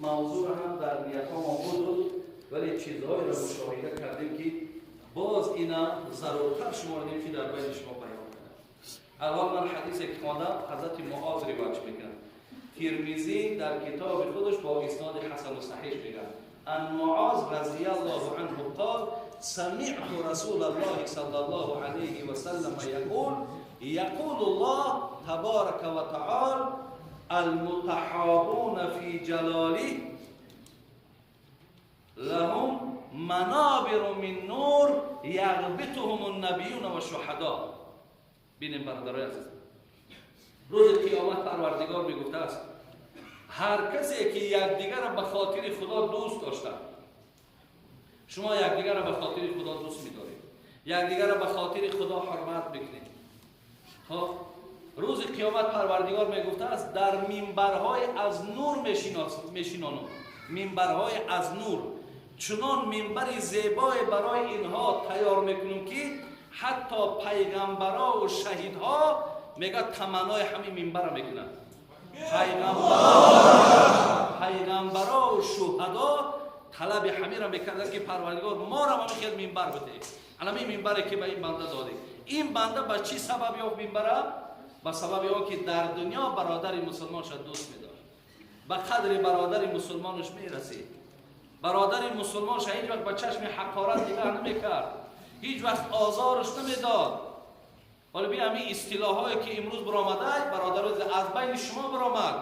موضوع هم در نیت ها موجود بود، ولی چیزهایی را مشاهده کردیم که باز اینا ضرورتر شمردیم که در بین شما بیان کنم. اول من حدیثی که خواندم حضرت معاذ روایت میکنم. ترمذی در کتاب خودش با اسناد حسن و صحیح میگه ان معاذ رضی الله عنه قال سمعت رسول الله صلی الله علیه و سلم یقول الله تبارک و تعالی المتحابون فی جلاله لهم منابر من نور یغبطهم النبیون و الشهدا. ببینیم برادرای عزیز، روز قیامت پروردگار میگفته است هر کسی که یکدیگر را به خاطر خدا دوست داشته، شما یکدیگر را به خاطر خدا دوست می‌دارید، یکدیگر را به خاطر خدا حرمت می‌کنید، خب روز قیامت پروردگار میگفته است در منبرهای از نور میشینانم، منبرهای از نور، چنان منبر زیبای برای اینها تیار میکنم که حتی پیغمبرها و شهیدها میگه تمنای همین منبر میکنن. پیغمبرها و شهدا طلب همین را میکردن که پروردگار ما را همین منبر بده. الان این منبری که به این بنده داده، این بنده به چی سبب یافت منبره؟ به سبب آن که در دنیا برادر مسلمانش دوست می‌داشت، به قدر برادر مسلمانش میرسید، برادر مسلمانش هیچ وقت به چشم حقارت نگاه نمیکرد، هیچ وقت آزارش نمیداد. ولی بیا همین اصطلاحایی که امروز برآمده، برادر از بین شما برآمد،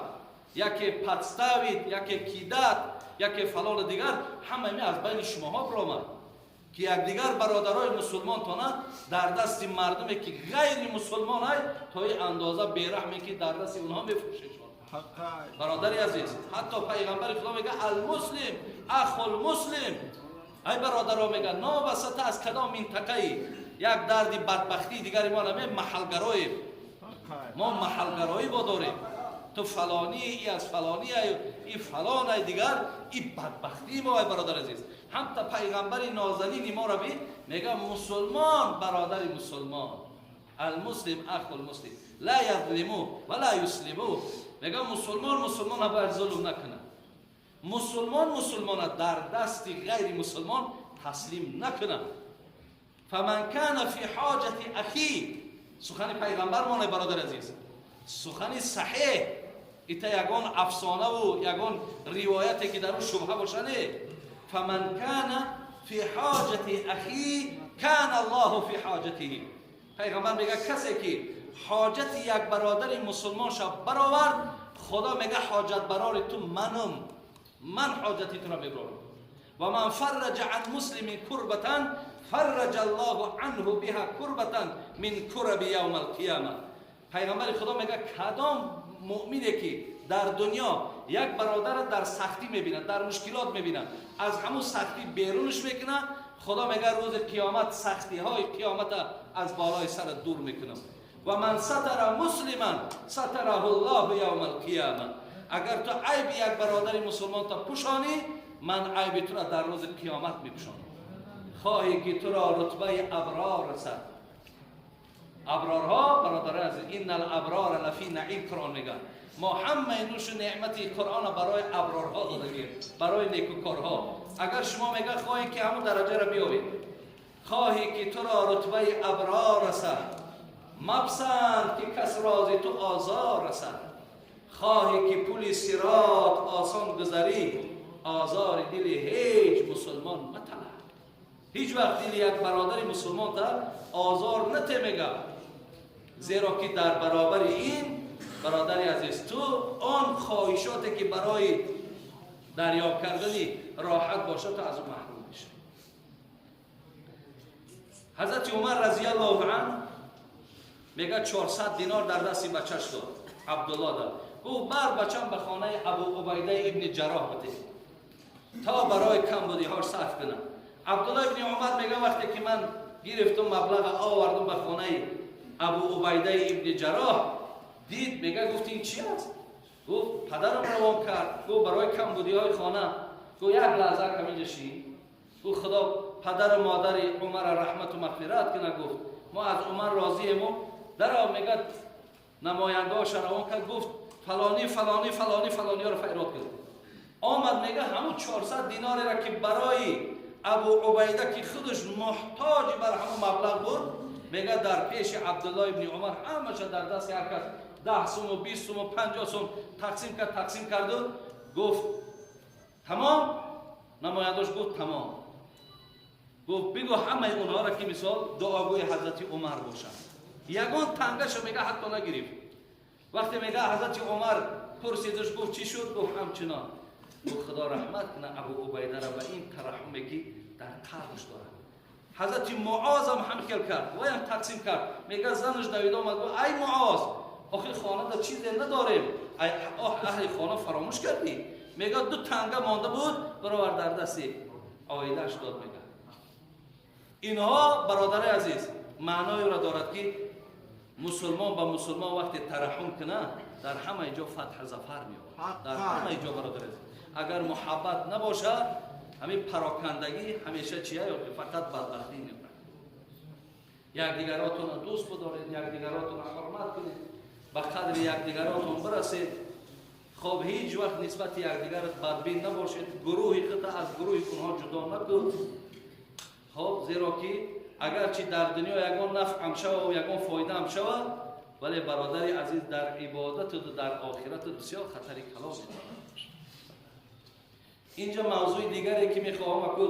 یکی پدستوید، یکی کیدت، یکی فلان دیگر، همه این از بین شماها برآمد که یکدیگر برادرای مسلمان تانه در دست مردمی که غیر مسلمان های تا این اندازه بیرحمی که در دست اونها میفروششون. برادری عزیز، حتی پیغمبر خدا میگه المسلم اخو المسلم. ای برادرها میگه نابسته از کدام منطقه یک درد بدبختی دیگری ما نمی محلگرایی، ما محلگرایی با داریم، تو فلانی ای از فلانی ای فلان ای دیگر ای بدبختی ما. ای برادر عزیز، هم تا پیغمبر نازنین ما را بی میگه مسلمان برادر مسلمان، المسلم اخو المسلم لا یظلمو ولا یسلمو. میگه مسلمان باید ظلم نکنه، مسلمان در دست غیر مسلمان تسلیم نکنه. فمن کان فی حاجت اخی، سخن پیغمبر ما برادر عزیز، سخن صحیح، ایتا یگان افسانه و یگان روایتی که در اون شبهه باشه نه. فمن کان فی حاجت اخی کان الله فی حاجته. پیغمبر میگه کسی که حاجت یک برادر مسلمان شب برآورد، خدا میگه حاجت برار تو من حاجتی تو را میبرم. و من فرج عن مسلم کربتا فرج الله عنه بها کربتا من کرب یوم القیامه. پیغمبر خدا میگه کدام مؤمنی که در دنیا یک برادر در سختی میبینه، در مشکلات میبینه، از همون سختی بیرونش میکنه، خدا میگه روز قیامت سختی های قیامت از بالای سر دور میکنم. و من ستر مسلما ستره الله یوم القیامه. اگر تو عیب یک برادر مسلمان تا پوشانی، من عیب تو را در روز قیامت میپوشانم. خواهی که تو را رتبه ابرار رسد. ابرارها برادر عزیز، این الابرار لفی نعیم قرآن میگه ما همه نوش نعمتی قرآن برای ابرارها دادیم، برای نیکوکارها. اگر شما میگه خواهی که همون درجه را بیابید، خواهی که تو را رتبه ابرار رسد، مپسند که کس راز تو آزار رسد، خواهی که پول صراط آسان گذری، آزار دل هیچ مسلمان مطلع. هیچ وقت دل یک برادر مسلمان تا آزار نتمیگه، زیرا که در برابر این برادر عزیز تو آن خواهشاتی که برای دریافت کردنی راحت باشه تو از اون محروم میشه. حضرت عمر رضی الله عنه میگه 400 دینار در دست بچهش داد، عبدالله داد، گفت بر بچم به خانه ابو عبیده ابن جراح بده تا برای کمبودی‌هاش صرف کنم. عبدالله ابن عمر میگه وقتی که من گرفتم مبلغ آوردم به خانه ابو عبیده ابن جراح، دید میگه گفت این چی است؟ گفت پدرم روان کرد، گفت برای کمبودی‌های خانه. گفت یک لحظه کم اینجا شی. گفت خدا پدر و مادر عمر رحمت و مغفرت کنه. گفت ما از عمر راضی‌ام. در میگه نماینده‌اش روان کرد، گفت فلانی ها رو فیراد کرد. آمد میگه همون 400 دیناری را که برای ابو عبیده که خودش محتاج بر همون مبلغ بود، میگه در پیش عبدالله ابن عمر همش در دست هر کس 10 سوم و 20 سوم و 50 سوم تقسیم کرد و گفت تمام. نماینداش گفت تمام. گفت بگو همه اونها را که مثال دعاگوی حضرت عمر باشند. یگان تنگش میگه حتی نگرفت. وقتی میگه حضرت عمر پرسیدش گفت چی شد؟ گفت همچنان. گفت خدا رحمت کنه ابو عبیده را به این ترحمی که در قلبش داره. حضرت معاذ هم خیال کرد و هم تقسیم کرد. میگه زنش دوید آمد گفت ای معاذ، آخه خانه در چیزی نداریم، اهل خانه فراموش کردی؟ میگه 2 تنگه مانده بود، برابر در دست عایله‌اش داد. میگه اینها برادر عزیز معنای را دارد که مسلمان با مسلمان وقتی ترحم کنه در همه جا فتح ظفر می‌یابد. در همه جا برادر عزیز اگر محبت نباشه همین پراکندگی همیشه چیه؟ فقط بدبختی می‌آورد. یکدیگراتون را دوست بدارید، یکدیگراتون را حرمت کنید، به قدر یکدیگراتون برسید. خب هیچ وقت نسبت یکدیگر بدبین نباشید. گروهی خود از گروهی اونها جدا نکنید. خب زیرا که اگرچه در دنیا یگان نفع هم شود و یگان فایده هم شود، ولی برادر عزیز در عبادت و در آخرت بسیار خطری کلان دارد. اینجا موضوع دیگری که میخواهم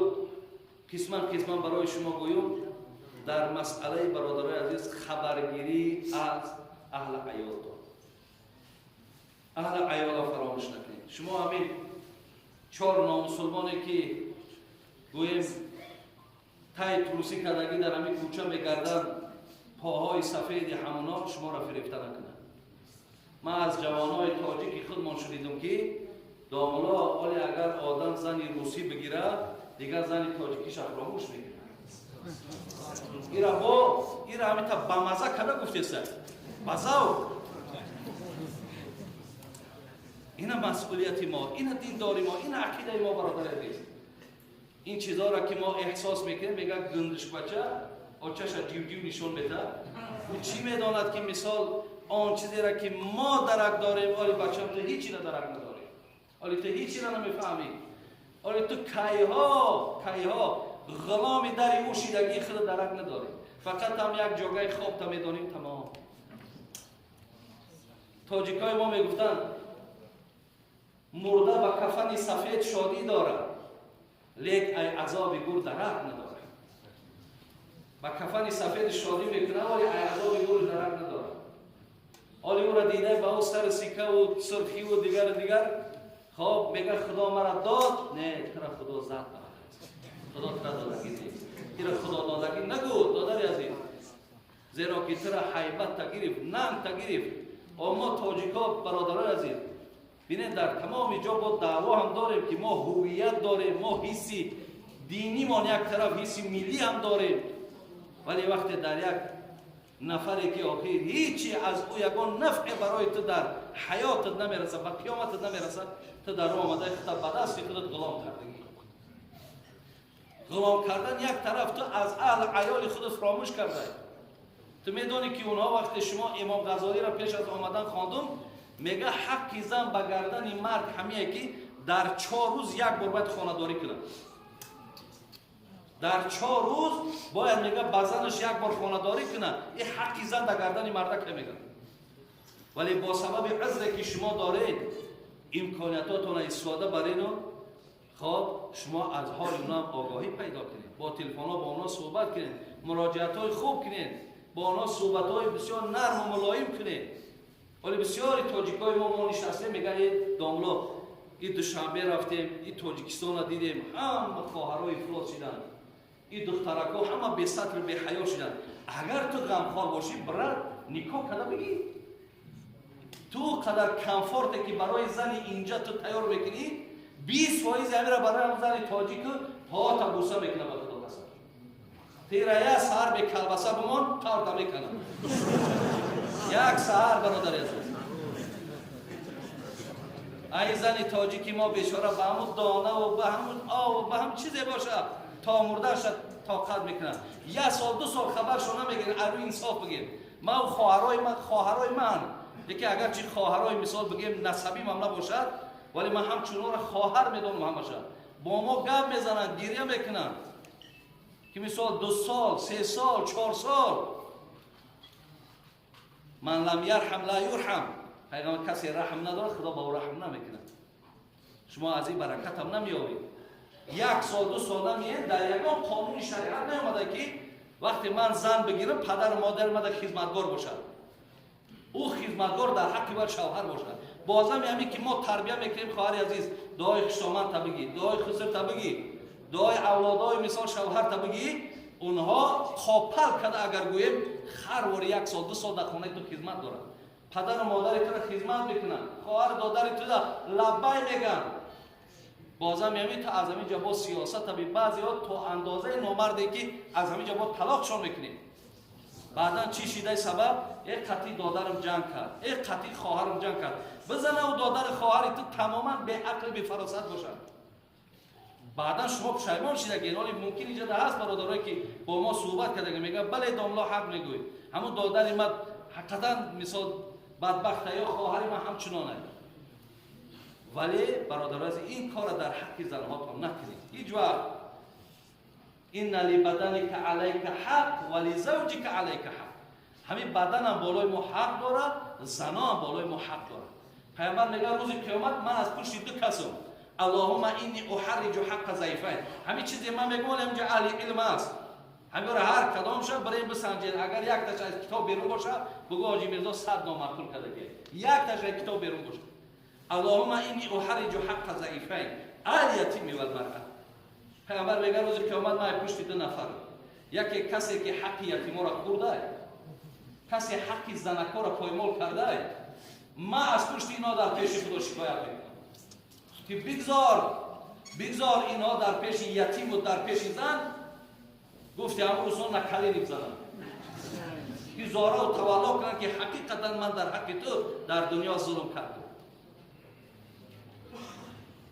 قسما برای شما گویم در مسئله برادر عزیز خبرگیری از اهل عیال. اهل عیال فراموش نکنید. شما همین 4 نامسلمانی که گویم تای تروسی کردگی در همین کوچه میگردن، پاهای سفید همونا شما را فریفته نکنند. من از جوانای تاجیک خودمان شنیدم که داملا ولی اگر آدم زنی روسی بگیره دیگر زنی تاجیکیش فراموش میگیره. ایرا همین تا بمزه کده گفته سر بزاو. این مسئولیت ما، این دینداری ما، این عقیده ما برادر عزیز. این چیزها را که ما احساس میکنیم میگه گندش بچه آچهش دیو نشون میده. او چی میداند که مثال آن چیزی را که ما درک داریم ولی بچه تو هیچی را درک نداریم، ولی تو هیچی را نمیفهمی، ولی تو کایها غلام در اوشیدگی خود درک نداری. فقط هم یک جاگه خواب تا میدانیم تمام. تاجیکای ما میگفتن مرده و کفن سفید شادی دارد، لیک ای عذاب گور درک نداره. با کفن سفید شادی میکنه ولی ای عذاب گور درک نداره. حالی او را دیده با او سر سیکه و سرخی و دیگر خب میگه خدا مرا داد، نه ترا خدا زد، خدا ترا دادگی نیست. ترا خدا دادگی نگو دادر عزیز، زیرا که ترا حیبت تگیرف، نام تگیرف. و ما تاجیکا برادران عزیز بینید در تمام جا با دعوا هم داریم که ما هویت داریم، ما حسی دینی ما یک طرف حسی ملی هم داریم، ولی وقتی در یک نفری که آخر هیچی از او یگان نفع برای تو در حیاتت نمیرسه، به قیامتت نمیرسه، تو در آمده خود به دست خودت غلام کردگی. غلام کردن یک طرف تو از اهل عیال خودت فراموش کرده. تو میدونی که اونها وقتی شما امام غزالی را پیش از آمدن خواندم میگه حقی زن به گردن مرد همیه که در 4 روز یک بار باید خانه‌داری کنه. در 4 روز باید میگه بزنش یک بار خانه‌داری کنه. این حقی زن در گردن مرد که میگه. ولی با سبب عذری که شما دارید امکانیتاتون استفاده برین، خب شما از حال اونا آگاهی پیدا کنید، با تلفن‌ها با اونا صحبت کنید، مراجعت‌های خوب کنید، با اونا صحبت‌های بسیار نرم و ملایم کنید. ولی بسیاری تاجیکای ما نشسته میگن داملا این دوشنبه رفتیم این تاجیکستان را دیدیم، هم خواهرای افلاس شدن، این دخترکا همه بی سطر بی حیا شدن. اگر تو غمخوار باشی برات نکاح کده بگی، تو قدر کمفورتی که برای زنی اینجا تو تیار بکنی 20% همین را برای زن تاجیک پا تا بوسه میکنه. با خدا قسم تیره یک سهر به کلبسه بمان تارتا میکنه. یک سهر برادر عزیز ای زن تاجیکی ما بیچاره به همون دانه و به همون آب و به همون چیزی باشه تا مرده شد طاقت میکنن. 1 سال 2 سال خبرشو نمیگیرن. ارو انصاف بگیم ما و خواهرای من دیگه اگر چی خواهرای مثال بگیم نسبی هم نباشد ولی من همچون را خواهر میدونم همشا. با ما گپ میزنن، گریه میکنن که مثال 2 سال 3 سال 4 سال من لم یرحم لا یرحم. پیغمبر کسی رحم نداره خدا با او رحم نمیکنه. شما از این برکت هم نمیابید. 1 سال 2 سال نمیه در یگان قانون شریعت نیامده که وقتی من زن بگیرم پدر و مادر من خدمتگار باشد. او خدمتگار در حق بر شوهر باشد. بازم همین که ما تربیت میکنیم خواهر عزیز، دعای خوشامد تا بگی، دعای خسر تا بگی، دعای اولادای مثال شوهر تا بگی، اونها کاپل کده اگر گویم هر وار 1 سال 2 سال در خانه تو خدمت دارن. پدر و مادر تو را خدمت میکنن، خواهر دادر تو را لبای میگن. بازم همین تا از همین جا با سیاست تا بعضی ها تو اندازه نامردی که از همین جا با طلاقشون میکنیم. بعدا چی شده سبب؟ یک قطعی دادرم جنگ کرد، یک قطعی خواهرم جنگ کرد. بزنه و دادر خواهری تو تماما به عقل به فراست باشن. بعدا شما پشیمان شده که اینالی ممکن اینجا هست برادرایی که با ما صحبت کرده میگه بله داملا حق میگوی، همون دادر من حقیقتا مثال بدبخته یا خواهری من همچنانه. ولی برادران این کار در حق زنهاتون نکنید. هیچ وقت این لبدنک علیک حق ولی زوجک علیک حق. همین بدن هم بالای ما حق دارد، زنا هم بالای ما حق دارد. پیامبر میگه روز قیامت من از پشت 2 کسم اللهم اینی احرج حق ضعیفین. همین چیزی من میگم اینجا اهل علم است. همین را هر کدام شد برای بسنجید. اگر یک تاش از کتاب بیرون باشه بگو حاجی میرزا 100 نامعقول کرده که یک تاش از کتاب بیرون باشه. اللهم اینی احرج حق ضعیفین الیتیم و المرأة. پیامبر میگه روز قیامت من پشت 2 نفر، یکی کسی که حق یتیما را خورده، کسی حق زنکا را پایمال کرده، من از پشت اینا در پیش خدا شکایت میکنم که بگذار اینا در پیش یتیم و در پیش زن گفتی همون روزان نکلی نمیزنن که زارا و تولا کنن که حقیقتا من در حق تو در دنیا ظلم کردم.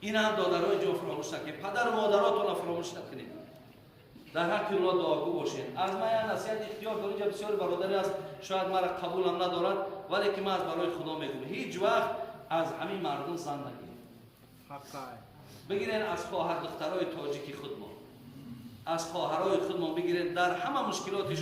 این هم دادرهای جو فراموش نکنید. پدر و مادراتون را فراموش نکنید. در حق اونا دعاگو باشید. از من یه نصیحت اختیار دارم، اینجا بسیار برادری است شاید مرا قبول هم ندارد، ولی که من از برای خدا میگم هیچ وقت از همین مردم زن نگیرید. بگیرین از خواهر دخترای تاجیکی خودمان، از خواهرای خودمان بگیرین، در همه مشکلاتش